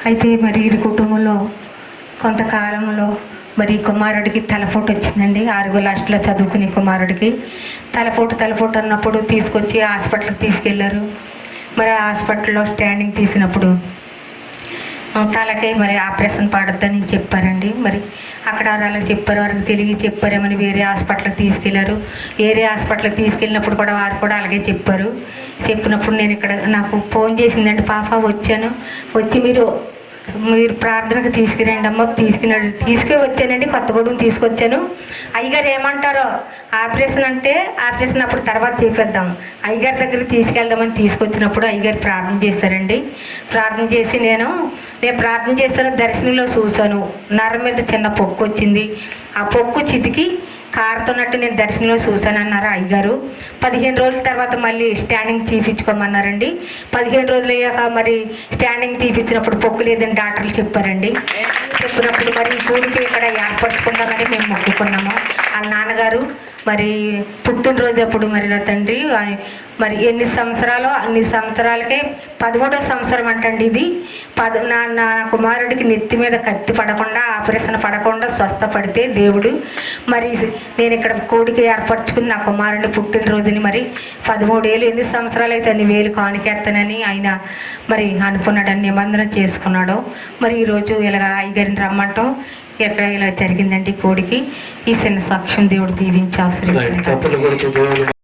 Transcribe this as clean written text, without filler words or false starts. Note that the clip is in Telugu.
అయితే మరి ఈ కుటుంబంలో కొంతకాలంలో మరి కుమారుడికి తలపోటు వచ్చిందండి. 6వ క్లాస్లో చదువుకునే కుమారుడికి తలపోటు అన్నప్పుడు తీసుకొచ్చి హాస్పిటల్కి తీసుకెళ్లారు. మరి హాస్పిటల్లో స్టాండింగ్ తీసినప్పుడు తలకి మరి ఆపరేషన్ పడద్దని చెప్పారండి. మరి అక్కడ వాళ్ళకి చెప్పారు, వారికి తెలియ చెప్పారేమని వేరే హాస్పిటల్కి తీసుకెళ్లారు. వేరే హాస్పిటల్కి తీసుకెళ్ళినప్పుడు కూడా వారు కూడా అలాగే చెప్పినప్పుడు నేను ఇక్కడ నాకు ఫోన్ చేసిందండి పాప. వచ్చి మీరు ప్రార్థనకు తీసుకురండి అమ్మ. తీసుకువచ్చానండి, కొత్తగూడెం తీసుకొచ్చాను. అయ్యగారు ఏమంటారో ఆపరేషన్ అప్పుడు తర్వాత చేసేద్దాం, అయ్యగారి దగ్గరికి తీసుకెళ్దామని తీసుకొచ్చినప్పుడు అయ్యగారు ప్రార్థన చేశారండి. ప్రార్థన చేసి నేను ప్రార్థన చేస్తాను, దర్శనంలో చూశాను నరం మీద చిన్న పొక్కు వచ్చింది. ఆ పొక్కు చితికి కారుతున్నట్టు నేను దర్శనంలో చూశానన్నారు అయ్యగారు. 15 రోజుల తర్వాత మళ్ళీ స్టాండింగ్ తీపించుకోమన్నారండి. 15 రోజులు అయ్యాక మరి స్టాండింగ్ తీపించినప్పుడు పొక్కు లేదని డాక్టర్లు చెప్పారండి. చెప్పినప్పుడు మరి కూడికి ఇక్కడ ఏర్పరచుకుందామని మేము మొక్కుకున్నాము. వాళ్ళ నాన్నగారు మరి పుట్టినరోజు అప్పుడు మరి నా తండ్రి మరి ఎన్ని సంవత్సరాలకే 13వ సంవత్సరం అంటండి ఇది. నా కుమారుడికి నెత్తి మీద కత్తి పడకుండా, ఆపరేషన్ పడకుండా స్వస్థపడితే దేవుడు మరి నేను ఇక్కడ కోడికి ఏర్పరచుకుని నా కుమారుడి పుట్టినరోజుని మరి 13 ఏళ్ళు, ఎన్ని సంవత్సరాలు అయితే అన్ని వేలు కానుకెత్తనని ఆయన మరి అనుకున్నాడని నిబంధన చేసుకున్నాడు. మరి ఈరోజు ఇలాగ అయ్యగారిని రమ్మంటాం ఎక్కడ ఇలా జరిగిందండి కోడికి. ఈ చిన్న సాక్ష్యం దేవుడు దీవించి ఆశీర్వదించాడు.